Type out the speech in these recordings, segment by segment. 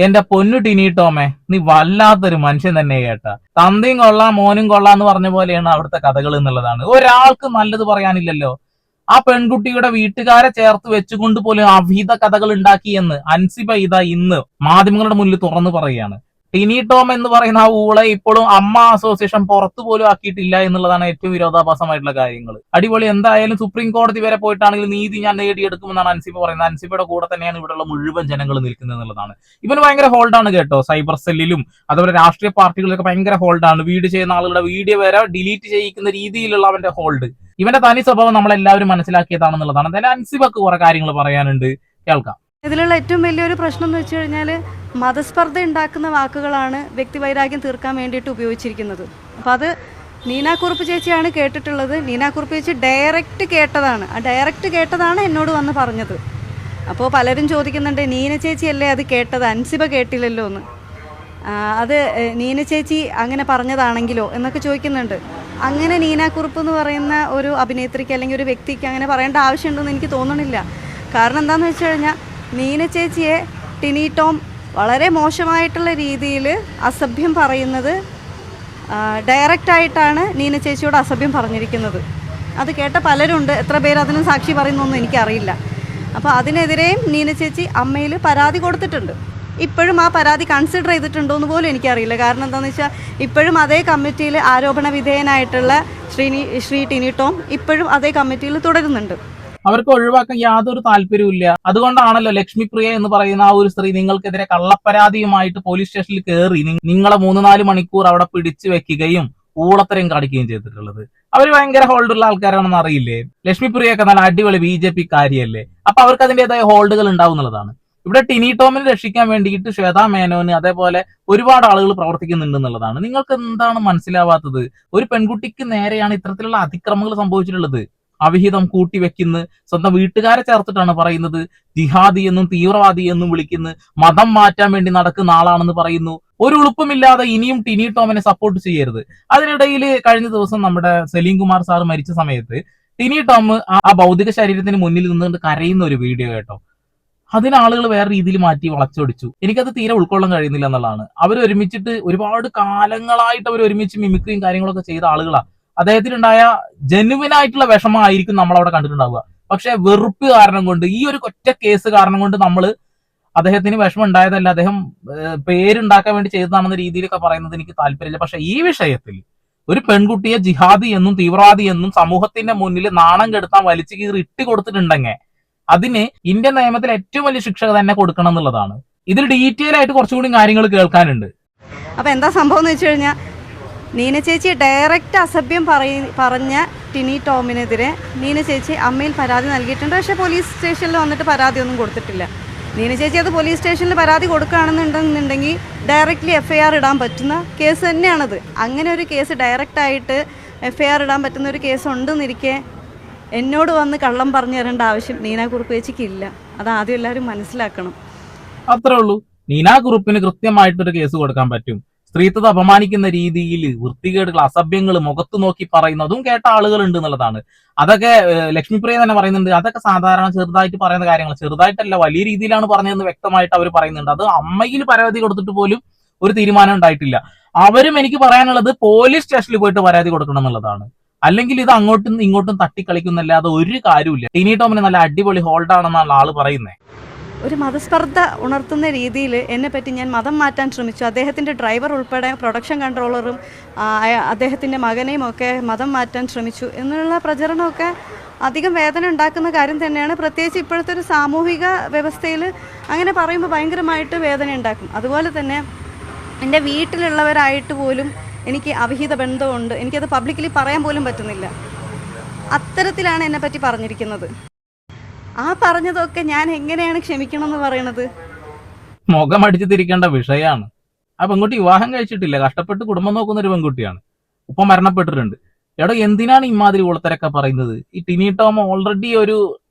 എന്റെ പൊന്നു ടിനി ടോമേ, നീ വല്ലാത്തൊരു മനുഷ്യൻ തന്നെ കേട്ടാ. തന്തയും കൊള്ളാം മോനും കൊള്ളാം എന്ന് പറഞ്ഞ പോലെയാണ് അവിടുത്തെ കഥകൾ എന്നുള്ളതാണ്. ഒരാൾക്ക് നല്ലത് പറയാനില്ലല്ലോ. ആ പെൺകുട്ടിയുടെ വീട്ടുകാരെ ചേർത്ത് വെച്ചുകൊണ്ട് പോലും അവിധ കഥകൾ ഉണ്ടാക്കി എന്ന് അൻസിബ ഇതാ ഇന്ന് മാധ്യമങ്ങളുടെ മുന്നിൽ തുറന്നു പറയുകയാണ്. ടിനി ടോം എന്ന് പറയുന്ന ആ ഊളെ ഇപ്പോഴും അമ്മ അസോസിയേഷൻ പുറത്തു പോലും ആക്കിയിട്ടില്ല എന്നുള്ളതാണ് ഏറ്റവും വിരോധാഭാസമായിട്ടുള്ള കാര്യങ്ങൾ. അടിപൊളി. എന്തായാലും സുപ്രീം കോടതി വരെ പോയിട്ടാണെങ്കിൽ നീതി ഞാൻ നേടിയെടുക്കുമെന്നാണ് അൻസിബ പറയുന്നത്. അൻസിബയുടെ കൂടെ തന്നെയാണ് ഇവിടെയുള്ള മുഴുവൻ ജനങ്ങൾ നിൽക്കുന്നത് എന്നുള്ളതാണ്. ഇവന് ഭയങ്കര ഹോൾഡാണ് കേട്ടോ. സൈബർ സെല്ലിലും അതുപോലെ രാഷ്ട്രീയ പാർട്ടികളിലൊക്കെ ഭയങ്കര ഹോൾഡാണ്. വീഡിയോ ചെയ്യുന്ന ആളുകളുടെ വീഡിയോ വരെ ഡിലീറ്റ് ചെയ്യിക്കുന്ന രീതിയിലുള്ള അവന്റെ ഹോൾഡ്. ഇവന്റെ തനി സ്വഭാവം നമ്മളെല്ലാവരും മനസ്സിലാക്കിയതാണെന്നുള്ളതാണ്. എന്തായാലും അൻസിബക്ക് കുറെ കാര്യങ്ങൾ പറയാനുണ്ട്, കേൾക്കാം. ഇതിലുള്ള ഏറ്റവും വലിയൊരു പ്രശ്നം എന്ന് വെച്ച് കഴിഞ്ഞാൽ മതസ്പർദ്ധ ഉണ്ടാക്കുന്ന വാക്കുകളാണ് വ്യക്തിവൈരാഗ്യം തീർക്കാൻ വേണ്ടിയിട്ട് ഉപയോഗിച്ചിരിക്കുന്നത്. അപ്പോൾ അത് നീനാക്കുറുപ്പ് ചേച്ചിയാണ് കേട്ടിട്ടുള്ളത്. നീനാക്കുറുപ്പ് ചേച്ചി ഡയറക്റ്റ് കേട്ടതാണ്. ആ ഡയറക്റ്റ് കേട്ടതാണ് എന്നോട് വന്ന് പറഞ്ഞത്. അപ്പോൾ പലരും ചോദിക്കുന്നുണ്ട്, നീന ചേച്ചിയല്ലേ അത് കേട്ടത്, അൻസിബ കേട്ടില്ലല്ലോ എന്ന്. അത് നീന ചേച്ചി അങ്ങനെ പറഞ്ഞതാണെങ്കിലോ എന്നൊക്കെ ചോദിക്കുന്നുണ്ട്. അങ്ങനെ നീനാക്കുറുപ്പ് എന്ന് പറയുന്ന ഒരു അഭിനേത്രിക്ക് അല്ലെങ്കിൽ ഒരു വ്യക്തിക്ക് അങ്ങനെ പറയേണ്ട ആവശ്യമുണ്ടെന്ന് എനിക്ക് തോന്നണില്ല. കാരണം എന്താണെന്ന് വെച്ച് കഴിഞ്ഞാൽ നീന ചേച്ചിയെ ടിനി ടോം വളരെ മോശമായിട്ടുള്ള രീതിയിൽ അസഭ്യം പറയുന്നത് ഡയറക്റ്റായിട്ടാണ് നീന ചേച്ചിയോട് അസഭ്യം പറഞ്ഞിരിക്കുന്നത്. അത് കേട്ട പലരുണ്ട്. എത്ര പേര് അതിന് സാക്ഷി പറയുന്നൊന്നും എനിക്കറിയില്ല. അപ്പോൾ അതിനെതിരെയും നീന ചേച്ചി അമ്മയിൽ പരാതി കൊടുത്തിട്ടുണ്ട്. ഇപ്പോഴും ആ പരാതി കൺസിഡർ ചെയ്തിട്ടുണ്ടോ എന്ന് പോലും എനിക്കറിയില്ല. കാരണം എന്താണെന്ന് വെച്ചാൽ ഇപ്പോഴും അതേ കമ്മിറ്റിയിൽ ആരോപണ വിധേയനായിട്ടുള്ള ശ്രീ ടിനി ടോം ഇപ്പോഴും അതേ കമ്മിറ്റിയിൽ തുടരുന്നുണ്ട്. അവർക്ക് ഒഴിവാക്കാൻ യാതൊരു താല്പര്യമില്ല. അതുകൊണ്ടാണല്ലോ ലക്ഷ്മിപ്രിയ എന്ന് പറയുന്ന ആ ഒരു സ്ത്രീ നിങ്ങൾക്കെതിരെ കള്ളപ്പരാതിയുമായിട്ട് പോലീസ് സ്റ്റേഷനിൽ കയറി നിങ്ങളെ 3-4 മണിക്കൂർ അവിടെ പിടിച്ചു വെക്കുകയും ഊളത്തരം കാണിക്കുകയും ചെയ്തിട്ടുള്ളത്. അവര് ഭയങ്കര ഹോൾഡുള്ള ആൾക്കാരാണെന്ന് അറിയില്ലേ? ലക്ഷ്മിപ്രിയൊക്കെ നല്ല അടിപൊളി BJP കാര്യല്ലേ. അപ്പൊ അവർക്ക് അതിന്റേതായ ഹോൾഡുകൾ ഉണ്ടാവുന്നതാണ്. ഇവിടെ ടിനി ടോമിനെ രക്ഷിക്കാൻ വേണ്ടിയിട്ട് ശ്വേതാ മേനോന് അതേപോലെ ഒരുപാട് ആളുകൾ പ്രവർത്തിക്കുന്നുണ്ട് എന്നുള്ളതാണ്. നിങ്ങൾക്ക് എന്താണ് മനസ്സിലാവാത്തത്? ഒരു പെൺകുട്ടിക്ക് നേരെയാണ് ഇത്തരത്തിലുള്ള അതിക്രമങ്ങൾ സംഭവിച്ചിട്ടുള്ളത്. അവിഹിതം കൂട്ടിവെക്കുന്ന സ്വന്തം വീട്ടുകാരെ ചേർത്തിട്ടാണ് പറയുന്നത്. ജിഹാദി എന്നും തീവ്രവാദി എന്നും വിളിക്കുന്നു. മതം മാറ്റാൻ വേണ്ടി നടക്കുന്ന ആളാണെന്ന് പറയുന്നു. ഒരു ഉളുപ്പുമില്ലാതെ ഇനിയും ടിനി ടോമിനെ സപ്പോർട്ട് ചെയ്യരുത്. അതിനിടയിൽ കഴിഞ്ഞ ദിവസം നമ്മുടെ സലീം കുമാർ സാർ മരിച്ച സമയത്ത് ടിനി ടോം ആ ഭൗതിക ശരീരത്തിന് മുന്നിൽ നിന്നുകൊണ്ട് കരയുന്ന ഒരു വീഡിയോ കേട്ടോ. അതിന് ആളുകൾ വേറെ രീതിയിൽ മാറ്റി വളച്ചൊടിച്ചു. എനിക്കത് തീരെ ഉൾക്കൊള്ളാൻ കഴിയുന്നില്ല എന്നുള്ളതാണ്. അവർ ഒരുമിച്ചിട്ട് ഒരുപാട് കാലങ്ങളായിട്ട് അവർ ഒരുമിച്ച് മിമിക്രിയും കാര്യങ്ങളൊക്കെ ചെയ്ത ആളുകളാണ്. അദ്ദേഹത്തിനുണ്ടായ ജെനുവിൻ ആയിട്ടുള്ള വിഷമമായിരിക്കും നമ്മൾ അവിടെ കണ്ടിട്ടുണ്ടാവുക. പക്ഷെ വെറുപ്പ് കാരണം കൊണ്ട്, ഈ ഒരു ഒറ്റ കേസ് കാരണം കൊണ്ട് നമ്മൾ അദ്ദേഹത്തിന് വിഷമം ഉണ്ടായതല്ല, അദ്ദേഹം പേരുണ്ടാക്കാൻ വേണ്ടി ചെയ്തതാണെന്ന രീതിയിലൊക്കെ പറയുന്നത് എനിക്ക് താല്പര്യമില്ല. പക്ഷെ ഈ വിഷയത്തിൽ ഒരു പെൺകുട്ടിയെ ജിഹാദി എന്നും തീവ്രവാദി എന്നും സമൂഹത്തിന്റെ മുന്നിൽ നാണം കെടുത്താൻ വലിച്ചു കീറി ഇട്ട് കൊടുത്തിട്ടുണ്ടെങ്കിൽ അതിന് ഇന്ത്യൻ നിയമത്തിൽ ഏറ്റവും വലിയ ശിക്ഷ തന്നെ കൊടുക്കണം എന്നുള്ളതാണ്. ഇതിൽ ഡീറ്റെയിൽ ആയിട്ട് കുറച്ചുകൂടി കാര്യങ്ങൾ കേൾക്കാനുണ്ട്. അപ്പൊ എന്താ സംഭവം എന്ന് വെച്ച് കഴിഞ്ഞാൽ, നീന ചേച്ചി ഡയറക്റ്റ് അസഭ്യം പറഞ്ഞ ടിനി ടോമിനെതിരെ നീന ചേച്ചി അമ്മയിൽ പരാതി നൽകിയിട്ടുണ്ട്. പക്ഷേ പോലീസ് സ്റ്റേഷനിൽ വന്നിട്ട് പരാതിയൊന്നും കൊടുത്തിട്ടില്ല. നീന ചേച്ചി അത് പോലീസ് സ്റ്റേഷനിൽ പരാതി കൊടുക്കുകയാണെന്നുണ്ടെന്നുണ്ടെങ്കിൽ ഡയറക്റ്റ്ലി FIR ഇടാൻ പറ്റുന്ന കേസ് തന്നെയാണത്. അങ്ങനെ ഒരു കേസ് ഡയറക്റ്റായിട്ട് FIR ഇടാൻ പറ്റുന്ന ഒരു കേസ് ഉണ്ടെന്നിരിക്കെ എന്നോട് വന്ന് കള്ളം പറഞ്ഞു തരേണ്ട ആവശ്യം നീനാക്കുറുപ്പ് ചേച്ചിക്ക് ഇല്ല. അത് ആദ്യം എല്ലാവരും മനസ്സിലാക്കണം. അത്രേ ഉള്ളൂ. നീനാക്കുറുപ്പിന് കൃത്യമായിട്ടൊരു കേസ് കൊടുക്കാൻ പറ്റും. സ്ത്രീത്വത്തെ അപമാനിക്കുന്ന രീതിയിൽ വൃത്തികേടുകൾ, അസഭ്യങ്ങൾ മുഖത്ത് നോക്കി പറയുന്നതും കേട്ട ആളുകൾ ഉണ്ട് എന്നുള്ളതാണ്. അതൊക്കെ ലക്ഷ്മിപ്രിയ തന്നെ പറയുന്നുണ്ട്. അതൊക്കെ സാധാരണ ചെറുതായിട്ട് പറയുന്ന കാര്യങ്ങൾ, ചെറുതായിട്ടല്ല വലിയ രീതിയിലാണ് പറഞ്ഞതെന്ന് വ്യക്തമായിട്ട് അവർ പറയുന്നുണ്ട്. അത് അമ്മയിൽ പരാതി കൊടുത്തിട്ട് പോലും ഒരു തീരുമാനം ഉണ്ടായിട്ടില്ല. അവരും എനിക്ക് പറയാനുള്ളത് പോലീസ് സ്റ്റേഷനിൽ പോയിട്ട് പരാതി കൊടുക്കണം എന്നുള്ളതാണ്. അല്ലെങ്കിൽ ഇത് അങ്ങോട്ടും ഇങ്ങോട്ടും തട്ടിക്കളിക്കുന്നല്ലാതെ ഒരു കാര്യമില്ല. ടിനി ടോമിന് നല്ല അടിപൊളി ഹോൾഡാണെന്നാണ് ആള് പറയുന്നത്. ഒരു മതസ്പർദ്ധ ഉണർത്തുന്ന രീതിയിൽ എന്നെപ്പറ്റി ഞാൻ മതം മാറ്റാൻ ശ്രമിച്ചു. അദ്ദേഹത്തിൻ്റെ ഡ്രൈവർ ഉൾപ്പെടെ പ്രൊഡക്ഷൻ കൺട്രോളറും അദ്ദേഹത്തിൻ്റെ മകനെയും ഒക്കെ മതം മാറ്റാൻ ശ്രമിച്ചു എന്നുള്ള പ്രചരണമൊക്കെ അധികം വേദന ഉണ്ടാക്കുന്ന കാര്യം തന്നെയാണ്. പ്രത്യേകിച്ച് ഇപ്പോഴത്തെ ഒരു സാമൂഹിക വ്യവസ്ഥയിൽ അങ്ങനെ പറയുമ്പോൾ ഭയങ്കരമായിട്ട് വേദന ഉണ്ടാക്കും. അതുപോലെ തന്നെ എൻ്റെ വീട്ടിലുള്ളവരായിട്ട് പോലും എനിക്ക് അവിഹിത ബന്ധമുണ്ട്, എനിക്കത് പബ്ലിക്കലി പറയാൻ പോലും പറ്റുന്നില്ല. അത്തരത്തിലാണ് എന്നെപ്പറ്റി പറഞ്ഞിരിക്കുന്നത്. ആ പറഞ്ഞതൊക്കെ ഞാൻ എങ്ങനെയാണ് ക്ഷമിക്കണം എന്ന് പറയണത്? മുഖം അടിച്ചു തിരിക്കേണ്ട വിഷയമാണ്. ആ പെൺകുട്ടി വിവാഹം കഴിച്ചിട്ടില്ല, കഷ്ടപ്പെട്ട് കുടുംബം നോക്കുന്ന ഒരു പെൺകുട്ടിയാണ്. ഉപ്പ മരണപ്പെട്ടിട്ടുണ്ട്. എടോ എന്തിനാണ് ഇമാതിരി ഉളത്തരൊക്കെ പറയുന്നത്? ഈ ടിനി ടോം ഓൾറെഡി ഒരു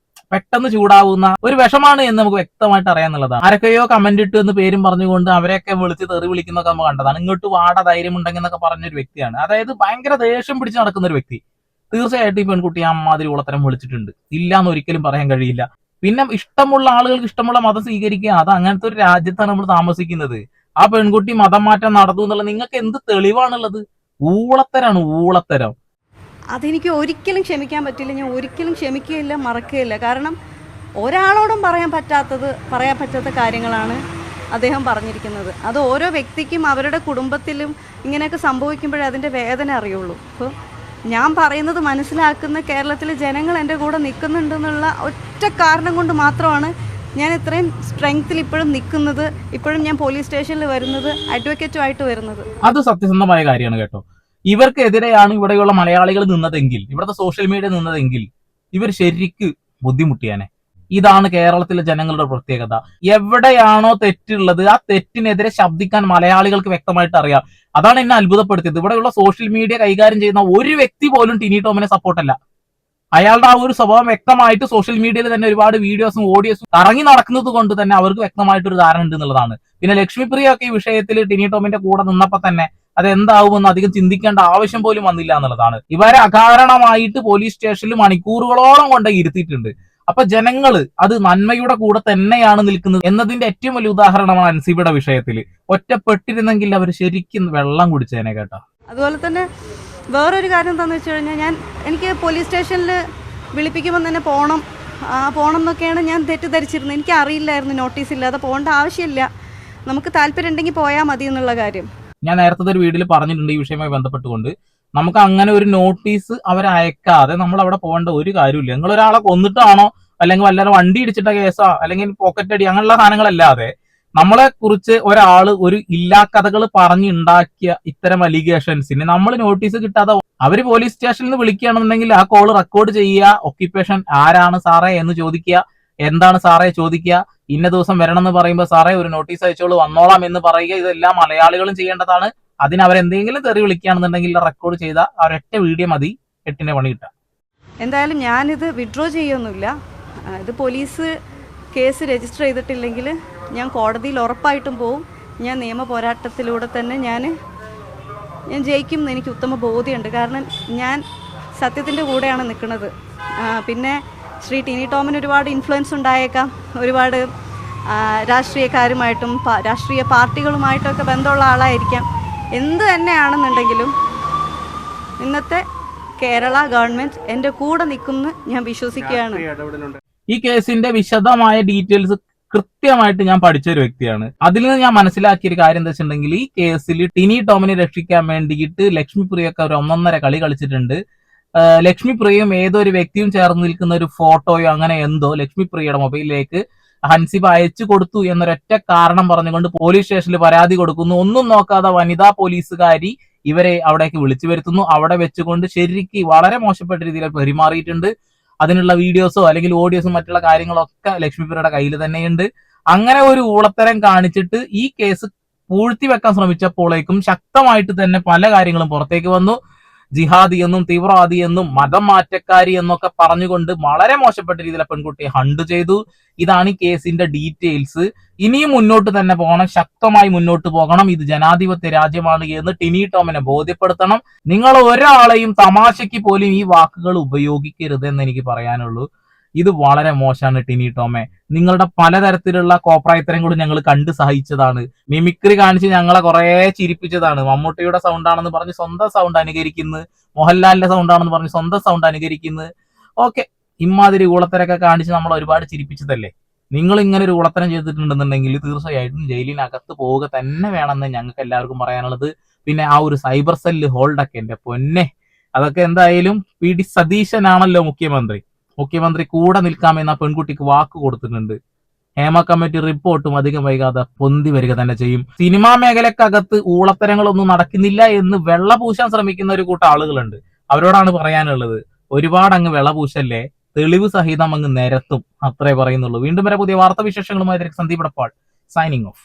പെട്ടെന്ന് ചൂടാവുന്ന ഒരു വിഷമാണ് എന്ന് നമുക്ക് വ്യക്തമായിട്ട് അറിയാന്നുള്ളതാണ്. ആരൊക്കെയോ കമന്റ് ഇട്ട് എന്ന് പേരും പറഞ്ഞുകൊണ്ട് അവരെയൊക്കെ വിളിച്ച് തെറി വിളിക്കുന്നൊക്കെ നമ്മൾ കണ്ടതാണ്. ഇങ്ങോട്ട് വാട ധൈര്യം ഉണ്ടെങ്കിൽ എന്നൊക്കെ പറഞ്ഞൊരു വ്യക്തിയാണ്. അതായത് ഭയങ്കര ദേഷ്യം പിടിച്ച് നടക്കുന്ന ഒരു വ്യക്തി. തീർച്ചയായിട്ടും ഈ പെൺകുട്ടി അമ്മാതിരി ഉളത്തരം വിളിച്ചിട്ടുണ്ട്. ഇല്ല എന്ന് ഒരിക്കലും പറയാൻ കഴിയില്ല. പിന്നെ ഇഷ്ടമുള്ള ആളുകൾക്ക് ഇഷ്ടമുള്ള മതം സ്വീകരിക്കുക. അത് അങ്ങനത്തെ ഒരു രാജ്യത്താണ് നമ്മൾ താമസിക്കുന്നത്. ആ പെൺകുട്ടി മതം മാറ്റം നടന്നു എന്നുള്ളത് നിങ്ങൾക്ക് എന്ത് തെളിവാണുള്ളത്? ഊളത്തരാണ്, ഊളത്തരം. അതെനിക്ക് ഒരിക്കലും ക്ഷമിക്കാൻ പറ്റില്ല. ഞാൻ ഒരിക്കലും ക്ഷമിക്കുകയില്ല, മറക്കുകയില്ല. കാരണം ഒരാളോടും പറയാൻ പറ്റാത്ത കാര്യങ്ങളാണ് അദ്ദേഹം പറഞ്ഞിരിക്കുന്നത്. അത് ഓരോ വ്യക്തിക്കും അവരുടെ കുടുംബത്തിലും ഇങ്ങനെയൊക്കെ സംഭവിക്കുമ്പോഴേ അതിൻ്റെ വേദന അറിയുള്ളൂ. അപ്പോൾ ഞാൻ പറയുന്നത് മനസ്സിലാക്കുന്ന കേരളത്തിലെ ജനങ്ങൾ എൻ്റെ കൂടെ നിൽക്കുന്നുണ്ടെന്നുള്ള ഒറ്റ കാരണം കൊണ്ട് മാത്രമാണ് ഞാൻ ഇത്രയും സ്ട്രെങ്ത്തിൽ ഇപ്പോഴും നിൽക്കുന്നത്, ഇപ്പോഴും ഞാൻ പോലീസ് സ്റ്റേഷനിൽ വരുന്നത്, അഡ്വക്കേറ്റുമായിട്ട് വരുന്നത്. അത് സത്യസന്ധമായ കാര്യമാണ് കേട്ടോ. ഇവർക്കെതിരെയാണ് ഇവിടെയുള്ള മലയാളികൾ നിന്നതെങ്കിൽ, ഇവിടുത്തെ സോഷ്യൽ മീഡിയ നിന്നതെങ്കിൽ ഇവർ ശരിക്ക് ബുദ്ധിമുട്ടിയാനെ. ഇതാണ് കേരളത്തിലെ ജനങ്ങളുടെ പ്രത്യേകത. എവിടെയാണോ തെറ്റുള്ളത് ആ തെറ്റിനെതിരെ ശബ്ദിക്കാൻ മലയാളികൾക്ക് വ്യക്തമായിട്ട് അറിയാം. അതാണ് എന്നെ അത്ഭുതപ്പെടുത്തിയത്. ഇവിടെയുള്ള സോഷ്യൽ മീഡിയ കൈകാര്യം ചെയ്യുന്ന ഒരു വ്യക്തി പോലും ടിനി ടോമിനെ സപ്പോർട്ടല്ല. അയാളുടെ ആ ഒരു സ്വഭാവം വ്യക്തമായിട്ട് സോഷ്യൽ മീഡിയയിൽ തന്നെ ഒരുപാട് വീഡിയോസും ഓഡിയോസും കറങ്ങി നടക്കുന്നത് കൊണ്ട് തന്നെ അവർക്ക് വ്യക്തമായിട്ടൊരു ധാരണ ഉണ്ട് എന്നുള്ളതാണ്. പിന്നെ ലക്ഷ്മിപ്രിയ ഒക്കെ ഈ വിഷയത്തിൽ ടിനി ടോമിന്റെ കൂടെ നിന്നപ്പോ തന്നെ അതെന്താവുമെന്ന് അധികം ചിന്തിക്കേണ്ട ആവശ്യം പോലും വന്നില്ല എന്നുള്ളതാണ്. ഇവരെ അകാരണമായിട്ട് പോലീസ് സ്റ്റേഷനിൽ മണിക്കൂറുകളോളം കൊണ്ട് ഇരുത്തിയിട്ടുണ്ട്. അപ്പൊ ജനങ്ങള് അത് നന്മയുടെ കൂടെ തന്നെയാണ് നിൽക്കുന്നത് എന്നതിന്റെ ഏറ്റവും വലിയ ഉദാഹരണമാണ് അൻസിബയുടെ വിഷയത്തിൽ. ഒറ്റപ്പെട്ടിരുന്നെങ്കിൽ അവർ ശരിക്കും വെള്ളം കുടിച്ചേനെ കേട്ടോ. അതുപോലെ തന്നെ വേറൊരു കാര്യം എന്താണെന്ന് വെച്ച് കഴിഞ്ഞാൽ എനിക്ക് പോലീസ് സ്റ്റേഷനിൽ വിളിപ്പിക്കുമ്പോൾ തന്നെ പോകണം എന്നൊക്കെയാണ് ഞാൻ തെറ്റിദ്ധരിച്ചിരുന്നത്. എനിക്ക് അറിയില്ലായിരുന്നു നോട്ടീസ് ഇല്ലാതെ പോകേണ്ട ആവശ്യമില്ല, നമുക്ക് താല്പര്യം ഉണ്ടെങ്കിൽ പോയാൽ മതി എന്നുള്ള കാര്യം. ഞാൻ നേരത്തെ ഒരു വീഡിയോയിൽ പറഞ്ഞിട്ടുണ്ട് ഈ വിഷയവുമായി ബന്ധപ്പെട്ടുകൊണ്ട്. നമുക്ക് അങ്ങനെ ഒരു നോട്ടീസ് അവരെ അയക്കാതെ നമ്മൾ അവിടെ പോകേണ്ട ഒരു കാര്യമില്ല. നിങ്ങൾ ഒരാളെ കൊന്നിട്ടാണോ അല്ലെങ്കിൽ വല്ലവരും വണ്ടി ഇടിച്ചിട്ട കേസോ അല്ലെങ്കിൽ പോക്കറ്റ് അടി അങ്ങനെയുള്ള സാധനങ്ങളല്ലാതെ നമ്മളെ കുറിച്ച് ഒരാള് ഒരു ഇല്ലാ കഥകൾ പറഞ്ഞുണ്ടാക്കിയ ഇത്തരം അലിഗേഷൻസിന് നമ്മൾ നോട്ടീസ് കിട്ടാതെ അവര് പോലീസ് സ്റ്റേഷനിൽ നിന്ന് വിളിക്കുകയാണെന്നുണ്ടെങ്കിൽ ആ കോള് റെക്കോർഡ് ചെയ്യുക, ഒക്യുപ്പേഷൻ ആരാണ് സാറേ എന്ന് ചോദിക്കുക, എന്താണ് സാറേ ചോദിക്കുക, ഇന്ന ദിവസം വരണം എന്ന് പറയുമ്പോൾ സാറേ ഒരു നോട്ടീസ് അയച്ചോളൂ വന്നോളാം എന്ന് പറയുക. ഇതെല്ലാം മലയാളികളും ചെയ്യേണ്ടതാണ്. അതിന് അവരെന്തെങ്കിലും തെറി വിളിക്കുകയാണെന്നുണ്ടെങ്കിൽ റെക്കോർഡ് ചെയ്ത ഒരൊറ്റ വീഡിയോ മതി 8ന്റെ പണി കിട്ടാം. എന്തായാലും ഞാനിത് വിഡ്രോ ചെയ്യൊന്നുമില്ല. ഇത് പോലീസ് കേസ് രജിസ്റ്റർ ചെയ്തിട്ടില്ലെങ്കിൽ ഞാൻ കോടതിയിൽ ഉറപ്പായിട്ടും പോവും. ഞാൻ നിയമ പോരാട്ടത്തിലൂടെ തന്നെ ഞാൻ ജയിക്കും എന്ന് എനിക്ക് ഉത്തമ ബോധ്യമുണ്ട്. കാരണം ഞാൻ സത്യത്തിൻ്റെ കൂടെയാണ് നിൽക്കുന്നത്. പിന്നെ ശ്രീ ടിനി ടോമിന് ഒരുപാട് ഇൻഫ്ലുവൻസ് ഉണ്ടായേക്കാം, ഒരുപാട് രാഷ്ട്രീയക്കാരുമായിട്ടും രാഷ്ട്രീയ പാർട്ടികളുമായിട്ടൊക്കെ ബന്ധമുള്ള ആളായിരിക്കാം. എന്ത് തന്നെയാണെന്നുണ്ടെങ്കിലും ഇന്നത്തെ കേരള ഗവൺമെൻറ് എൻ്റെ കൂടെ നിൽക്കുമെന്ന് ഞാൻ വിശ്വസിക്കുകയാണ്. ഈ കേസിന്റെ വിശദമായ ഡീറ്റെയിൽസ് കൃത്യമായിട്ട് ഞാൻ പഠിച്ച ഒരു വ്യക്തിയാണ്. അതിൽ നിന്ന് ഞാൻ മനസ്സിലാക്കിയ ഒരു കാര്യം എന്താ വെച്ചിട്ടുണ്ടെങ്കിൽ ഈ കേസിൽ ടിനി ടോമിനെ രക്ഷിക്കാൻ വേണ്ടിയിട്ട് ലക്ഷ്മിപ്രിയൊക്കെ ഒരു 1.5 കളി കളിച്ചിട്ടുണ്ട്. ലക്ഷ്മിപ്രിയയും ഏതൊരു വ്യക്തിയും ചേർന്ന് നിൽക്കുന്ന ഒരു ഫോട്ടോയോ അങ്ങനെ എന്തോ ലക്ഷ്മിപ്രിയയുടെ മൊബൈലിലേക്ക് ഹൻസിബ അയച്ചു കൊടുത്തു എന്നൊരൊറ്റ കാരണം പറഞ്ഞുകൊണ്ട് പോലീസ് സ്റ്റേഷനിൽ പരാതി കൊടുക്കുന്നു. ഒന്നും നോക്കാതെ വനിതാ പോലീസുകാരി ഇവരെ അവിടേക്ക് വിളിച്ചു വരുത്തുന്നു. അവിടെ വെച്ചുകൊണ്ട് ശരിക്ക് വളരെ മോശപ്പെട്ട രീതിയിൽ പെരുമാറിയിട്ടുണ്ട്. അതിനുള്ള വീഡിയോസോ അല്ലെങ്കിൽ ഓഡിയോസോ മറ്റുള്ള കാര്യങ്ങളൊക്കെ ലക്ഷ്മിപ്രിയയുടെ കയ്യിൽ തന്നെയുണ്ട്. അങ്ങനെ ഒരു ഊളത്തരം കാണിച്ചിട്ട് ഈ കേസ് പൂഴ്ത്തി വെക്കാൻ ശ്രമിച്ചപ്പോഴേക്കും ശക്തമായിട്ട് തന്നെ പല കാര്യങ്ങളും പുറത്തേക്ക് വന്നു. ജിഹാദി എന്നും തീവ്രവാദി എന്നും മതം മാറ്റക്കാരി എന്നൊക്കെ പറഞ്ഞുകൊണ്ട് വളരെ മോശപ്പെട്ട രീതിയിൽ പെൺകുട്ടിയെ ഹണ്ട് ചെയ്തു. ഇതാണ് ഈ കേസിന്റെ ഡീറ്റെയിൽസ്. ഇനിയും മുന്നോട്ട് തന്നെ പോകണം, ശക്തമായി മുന്നോട്ട് പോകണം. ഇത് ജനാധിപത്യ രാജ്യമാണ് എന്ന് ടിനി ടോമിനെ ബോധ്യപ്പെടുത്തണം. നിങ്ങൾ ഒരാളെയും തമാശയ്ക്ക് പോലും ഈ വാക്കുകൾ ഉപയോഗിക്കരുത് എന്ന് എനിക്ക് പറയാനുള്ളൂ. ഇത് വളരെ മോശമാണ് ടിനി ടോമെ. നിങ്ങളുടെ പലതരത്തിലുള്ള കോപ്രായത്തരങ്ങളും ഞങ്ങൾ കണ്ട് സഹിച്ചതാണ്. മിമിക്രി കാണിച്ച് ഞങ്ങളെ കുറെ ചിരിപ്പിച്ചതാണ്. മമ്മൂട്ടിയുടെ സൗണ്ട് ആണെന്ന് പറഞ്ഞ് സ്വന്തം സൗണ്ട് അനുകരിക്കുന്നു, മോഹൻലാലിന്റെ സൗണ്ട് ആണെന്ന് പറഞ്ഞ് സ്വന്തം സൗണ്ട് അനുകരിക്കുന്നു. ഓക്കെ, ഇമാതിരി ഊളത്തരൊക്കെ കാണിച്ച് നമ്മൾ ഒരുപാട് ചിരിപ്പിച്ചതല്ലേ. നിങ്ങൾ ഇങ്ങനെ ഒരു ഊളത്തരം ചെയ്തിട്ടുണ്ടെന്നുണ്ടെങ്കിൽ തീർച്ചയായിട്ടും ജയിലിനകത്ത് പോവുക തന്നെ വേണമെന്ന് ഞങ്ങൾക്ക് എല്ലാവർക്കും പറയാനുള്ളത്. പിന്നെ ആ ഒരു സൈബർ സെല്ല് ഹോൾഡൊക്കെ എന്റെ പൊന്നെ, അതൊക്കെ എന്തായാലും പി.ഡി. സതീശനാണല്ലോ മുഖ്യമന്ത്രി കൂടെ നിൽക്കാമെന്ന പെൺകുട്ടിക്ക് വാക്ക് കൊടുത്തിട്ടുണ്ട്. ഹേമ കമ്മിറ്റി റിപ്പോർട്ടും അധികം വൈകാതെ പൊന്തി വരിക തന്നെ ചെയ്യും. സിനിമാ മേഖലക്കകത്ത് ഊളത്തരങ്ങളൊന്നും നടക്കുന്നില്ല എന്ന് വെള്ളപൂശാൻ ശ്രമിക്കുന്ന ഒരു കൂട്ടം ആളുകളുണ്ട്. അവരോടാണ് പറയാനുള്ളത്, ഒരുപാട് അങ്ങ് വെള്ളപൂശല്ലേ, തെളിവ് സഹിതം അങ്ങ് നിരത്തും, അത്രേ പറയുന്നുള്ളൂ. വീണ്ടും വരെ പുതിയ വാർത്താ വിശേഷങ്ങളുമായി സന്ദീപ് എടപ്പാൾ സൈനിങ് ഓഫ്.